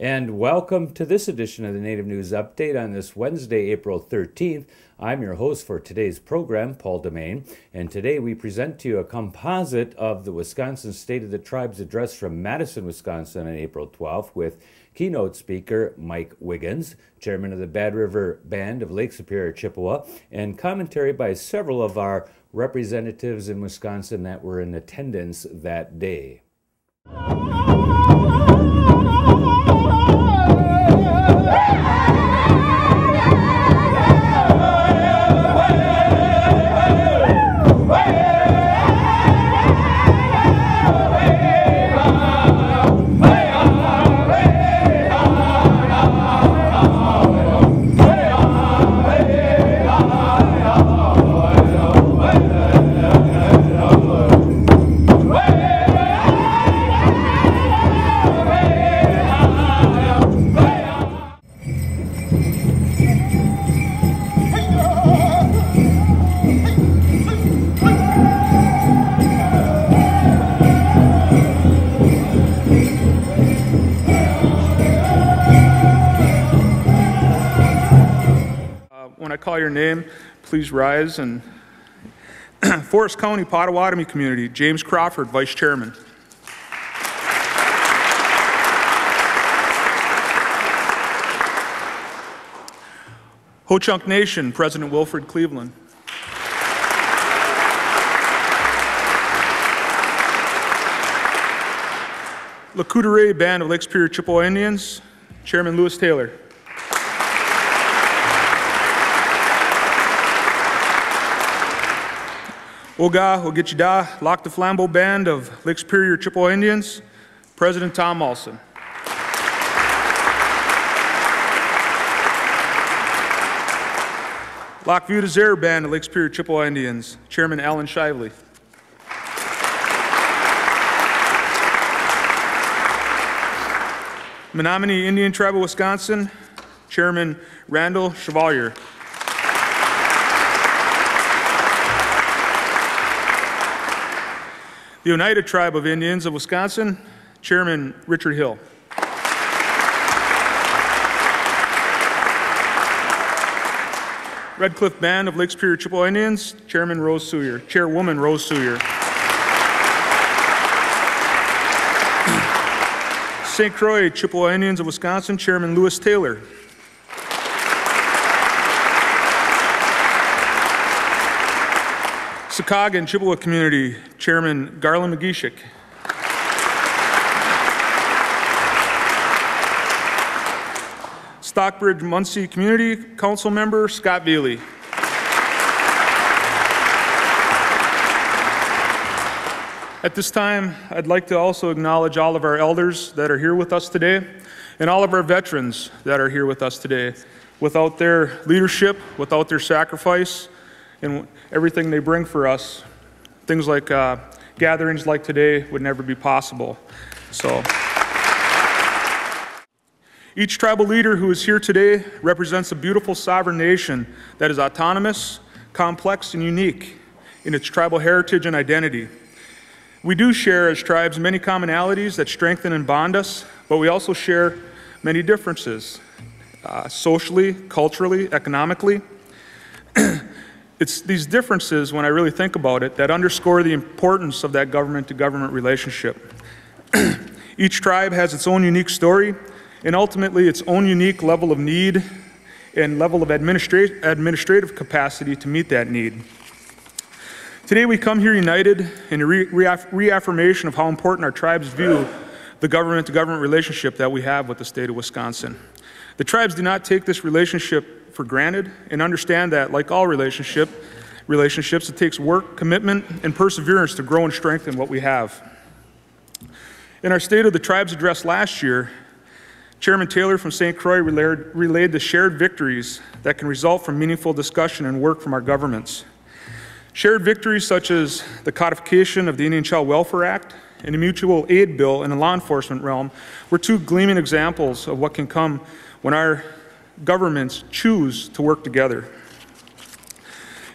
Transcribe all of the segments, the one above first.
and welcome to this edition of the Native News Update on this Wednesday, April 13th. I'm your host for today's program, Paul DeMain, and today we present to you a composite of the Wisconsin State of the Tribes address from Madison, Wisconsin on April 12th with keynote speaker Mike Wiggins, chairman of the Bad River Band of Lake Superior, Chippewa, and commentary by several of our representatives in Wisconsin that were in attendance that day. When I call your name, please rise. And Forest County Potawatomi Community, James Crawford, Vice Chairman. Ho-Chunk Nation, President Wilfred Cleveland. Lakoutere Band of Lake Superior Chippewa Indians, Chairman Lewis Taylor. Oga Ogitchida Lac de Flambeau Band of Lake Superior Chippewa Indians, President Tom Malson. Lac Vieux des Airs Band of Lake Superior Chippewa Indians, Chairman Alan Shively. Menominee Indian Tribe of Wisconsin, Chairman Randall Chevalier. The Oneida Tribe of Indians of Wisconsin, Chairman Richard Hill. Red Cliff Band of Lake Superior Chippewa Indians, Chairman Rose Sawyer, Chairwoman Rose Sawyer. St. Croix Chippewa Indians of Wisconsin, Chairman Lewis Taylor. Sakagan Chippewa Community, Chairman Garland McGeeshik. Stockbridge Muncie Community Council Member Scott Veely. At this time, I'd like to also acknowledge all of our elders that are here with us today and all of our veterans that are here with us today. Without their leadership, without their sacrifice, and everything they bring for us, things like gatherings like today would never be possible. So, each tribal leader who is here today represents a beautiful sovereign nation that is autonomous, complex, and unique in its tribal heritage and identity. We do share as tribes many commonalities that strengthen and bond us, but we also share many differences, socially, culturally, economically. It's these differences, when I really think about it, that underscore the importance of that government-to-government relationship. Each tribe has its own unique story, and ultimately its own unique level of need and level of administrative capacity to meet that need. Today we come here united in a reaffirmation of how important our tribes view the government-to-government relationship that we have with the state of Wisconsin. The tribes do not take this relationship for granted and understand that, like all relationships, it takes work, commitment, and perseverance to grow and strengthen what we have. In our State of the Tribes address last year, Chairman Taylor from St. Croix relayed the shared victories that can result from meaningful discussion and work from our governments. Shared victories such as the codification of the Indian Child Welfare Act and the mutual aid bill in the law enforcement realm were two gleaming examples of what can come when our governments choose to work together.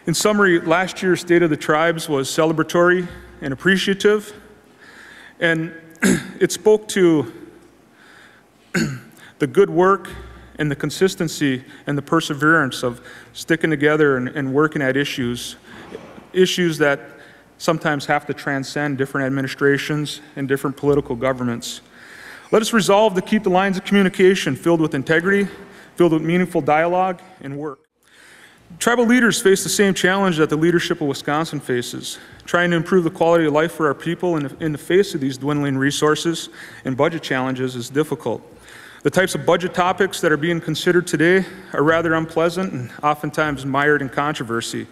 In summary, last year's State of the Tribes was celebratory and appreciative, and it spoke to The good work and the consistency and the perseverance of sticking together and working at issues that sometimes have to transcend different administrations and different political governments. Let us resolve to keep the lines of communication filled with integrity, filled with meaningful dialogue and work. Tribal leaders face the same challenge that the leadership of Wisconsin faces, trying to improve the quality of life for our people in the face of these dwindling resources and budget challenges is difficult. The types of budget topics that are being considered today are rather unpleasant and oftentimes mired in controversy.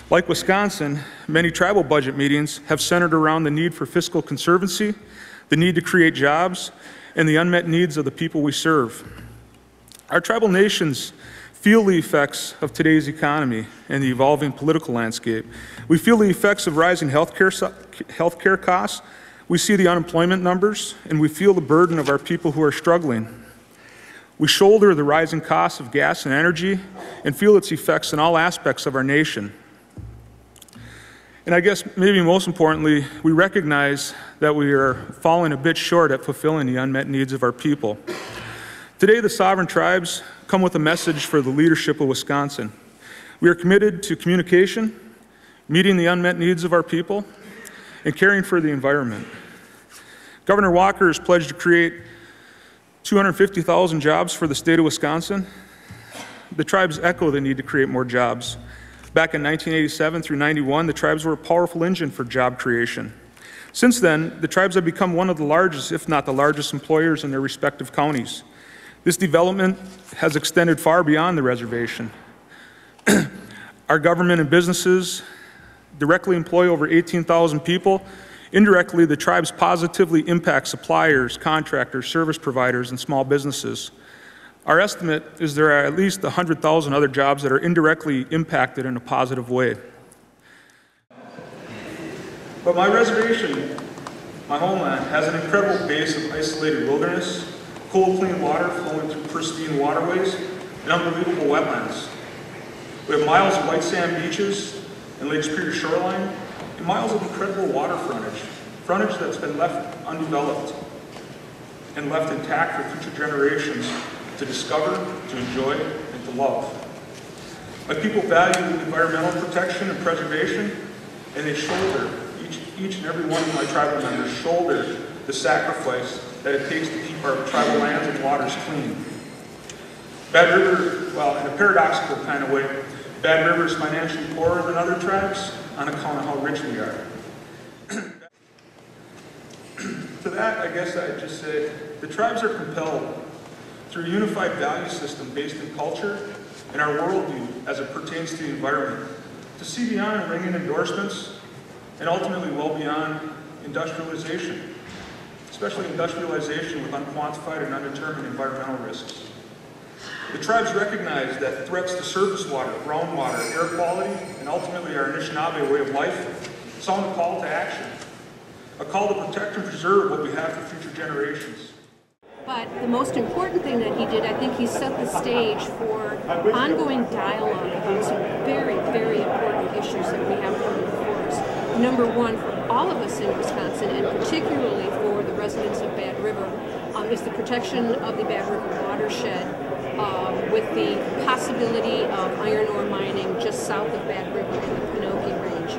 Like Wisconsin, many tribal budget meetings have centered around the need for fiscal conservancy, the need to create jobs, and the unmet needs of the people we serve. Our tribal nations feel the effects of today's economy and the evolving political landscape. We feel the effects of rising healthcare costs. We see the unemployment numbers, and we feel the burden of our people who are struggling. We shoulder the rising costs of gas and energy and feel its effects in all aspects of our nation. And I guess maybe most importantly, we recognize that we are falling a bit short at fulfilling the unmet needs of our people. Today, the sovereign tribes come with a message for the leadership of Wisconsin. We are committed to communication, meeting the unmet needs of our people, and caring for the environment. Governor Walker has pledged to create 250,000 jobs for the state of Wisconsin. The tribes echo the need to create more jobs. Back in 1987 through 91, the tribes were a powerful engine for job creation. Since then, the tribes have become one of the largest, if not the largest, employers in their respective counties. This development has extended far beyond the reservation. Our government and businesses directly employ over 18,000 people. Indirectly, the tribes positively impact suppliers, contractors, service providers, and small businesses. Our estimate is there are at least 100,000 other jobs that are indirectly impacted in a positive way. But my reservation, my homeland, has an incredible base of isolated wilderness, cold, clean water flowing through pristine waterways, and unbelievable wetlands. We have miles of white sand beaches and Lake Superior shoreline, and miles of incredible water frontage that's been left undeveloped and left intact for future generations to discover, to enjoy, and to love. My people value environmental protection and preservation, and they shoulder, each and every one of my tribal members shoulder the sacrifice that it takes to keep our tribal lands and waters clean. Bad River, well, in a paradoxical kind of way, Bad River is financially poorer than other tribes on account of how rich we are. To that, I guess I'd just say, the tribes are compelled through a unified value system based in culture and our worldview as it pertains to the environment, to see beyond ringing endorsements and ultimately well beyond industrialization, especially industrialization with unquantified and undetermined environmental risks. The tribes recognize that threats to surface water, groundwater, air quality, and ultimately our Anishinaabe way of life sound a call to action, a call to protect and preserve what we have for future generations. But the most important thing that he did, I think he set the stage for ongoing dialogue about some very, very important issues that we have coming before us. Number one, for all of us in Wisconsin, and particularly for the residents of Bad River, is the protection of the Bad River watershed with the possibility of iron ore mining just south of Bad River in the Pinocchio Range.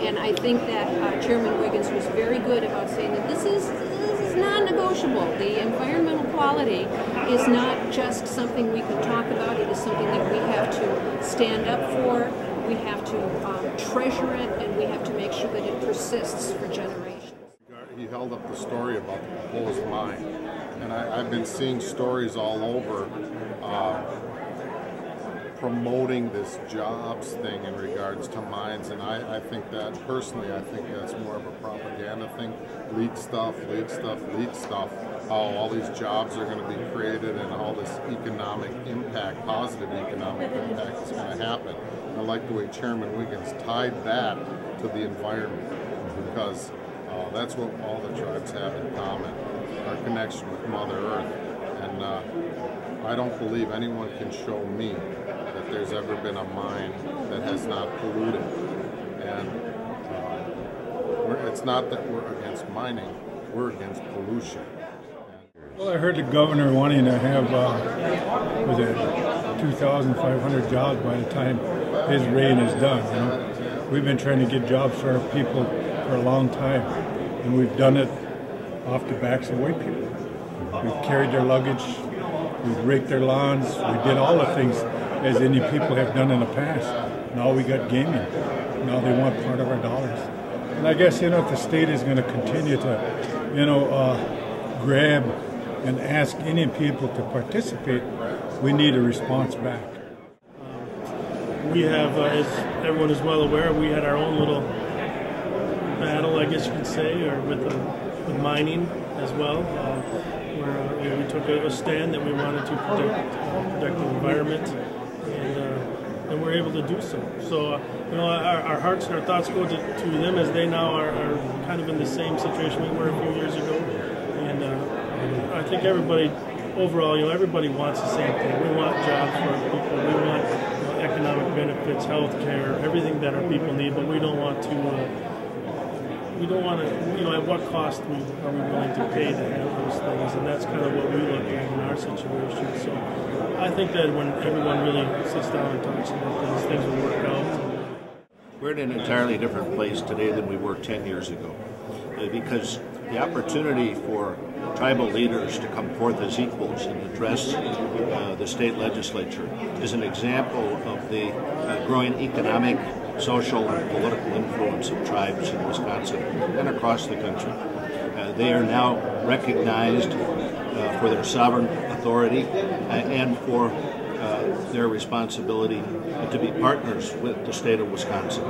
And I think that Chairman Wiggins was very good about saying that this is non-negotiable. The environmental quality is not just something we can talk about, it is something that we have to stand up for, we have to treasure it, and we have to make sure that it persists for generations. He held up the story about the proposed mine, and I've been seeing stories all over promoting this jobs thing in regards to mines, and I think that, personally, I think that's more of a propaganda thing. Leak stuff, leak stuff, leak stuff, how all these jobs are going to be created and all this economic impact, positive economic impact is going to happen. And I like the way Chairman Wiggins tied that to the environment, because that's what all the tribes have in common, our connection with Mother Earth. And I don't believe anyone can show me that there's ever been a mine that has not polluted. And it's not that we're against mining, we're against pollution. Well, I heard the governor wanting to have, was it 2,500 jobs by the time his reign is done. You know, we've been trying to get jobs for our people for a long time, and we've done it off the backs of white people. We've carried their luggage, we've raked their lawns, we did all the things as Indian people have done in the past. Now we got gaming. Now they want part of our dollars. And I guess, you know, if the state is going to continue to, you know, grab and ask Indian people to participate, we need a response back. We have, as everyone is well aware, we had our own little battle, I guess you could say, or with mining as well, where we took a stand that we wanted to protect the environment, and we're able to do so. So, you know, our hearts and our thoughts go to them, as they now are kind of in the same situation we were a few years ago. And I think everybody, overall, you know, everybody wants the same thing. We want jobs for our people. We want economic benefits, health care, everything that our people need, but we don't want to, you know, at what cost are we willing to pay to have those things, and that's kind of what we look at in our situation. So I think that when everyone really sits down and talks about these things will work out. We're in an entirely different place today than we were 10 years ago, because the opportunity for tribal leaders to come forth as equals and address the state legislature is an example of the growing economic, social, and political influence of tribes in Wisconsin and across the country. They are now recognized for their sovereign authority and for their responsibility to be partners with the state of Wisconsin,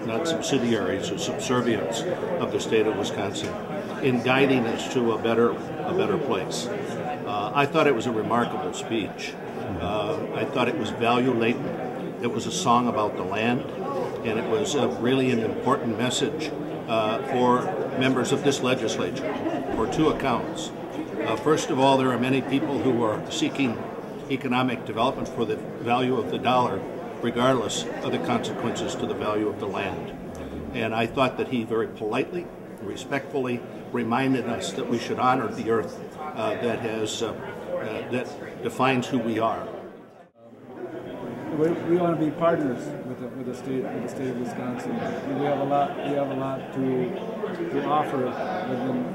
not subsidiaries or subservients of the state of Wisconsin, in guiding us to a better place. I thought it was a remarkable speech. I thought it was value laden. It was a song about the land, and it was really an important message for members of this legislature for two accounts. First of all, there are many people who are seeking economic development for the value of the dollar, regardless of the consequences to the value of the land. And I thought that he very politely, respectfully reminded us that we should honor the earth that defines who we are. We want to be partners with the state of Wisconsin. We have a lot to offer within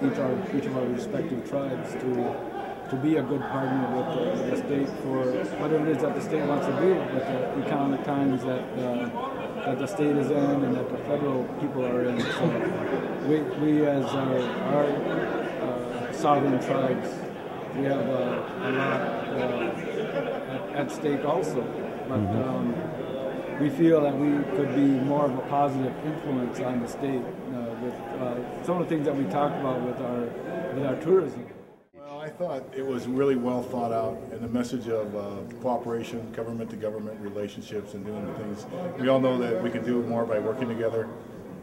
each of our respective tribes to be a good partner with the state for whatever it is that the state wants to do with the economic times that the state is in and that the federal people are in. So we as our sovereign tribes, we have a lot at stake also. But we feel that we could be more of a positive influence on the state with some of the things that we talked about with our tourism. Well, I thought it was really well thought out, and the message of cooperation, government-to-government relationships, and doing things. We all know that we can do it more by working together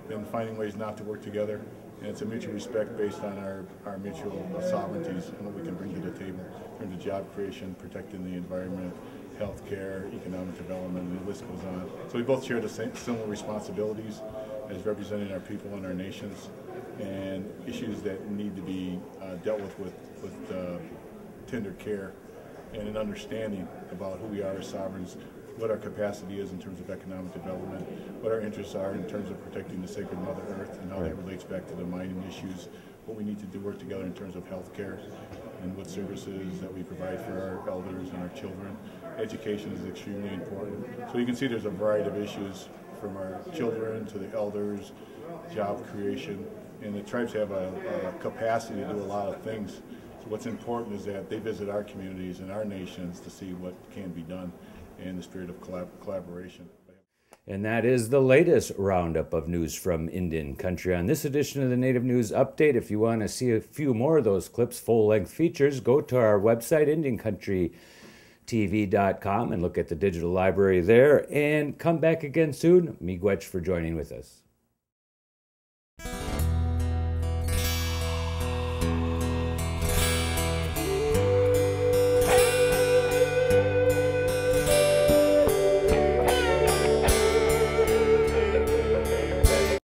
than finding ways not to work together. And it's a mutual respect based on our mutual sovereignties and what we can bring to the table in terms of job creation, protecting the environment, health care, economic development, and the list goes on. So we both share the same similar responsibilities as representing our people and our nations, and issues that need to be dealt with tender care and an understanding about who we are as sovereigns, what our capacity is in terms of economic development, what our interests are in terms of protecting the sacred Mother Earth and how that relates back to the mining issues, what we need to do work together in terms of health care and what services that we provide for our elders and our children. Education is extremely important. So you can see there's a variety of issues from our children to the elders, job creation, and the tribes have a capacity to do a lot of things. So what's important is that they visit our communities and our nations to see what can be done in the spirit of collaboration. And that is the latest roundup of news from Indian Country. On this edition of the Native News Update, if you want to see a few more of those clips, full-length features, go to our website, IndianCountryTV.com, and look at the digital library there. And come back again soon. Miigwech for joining with us.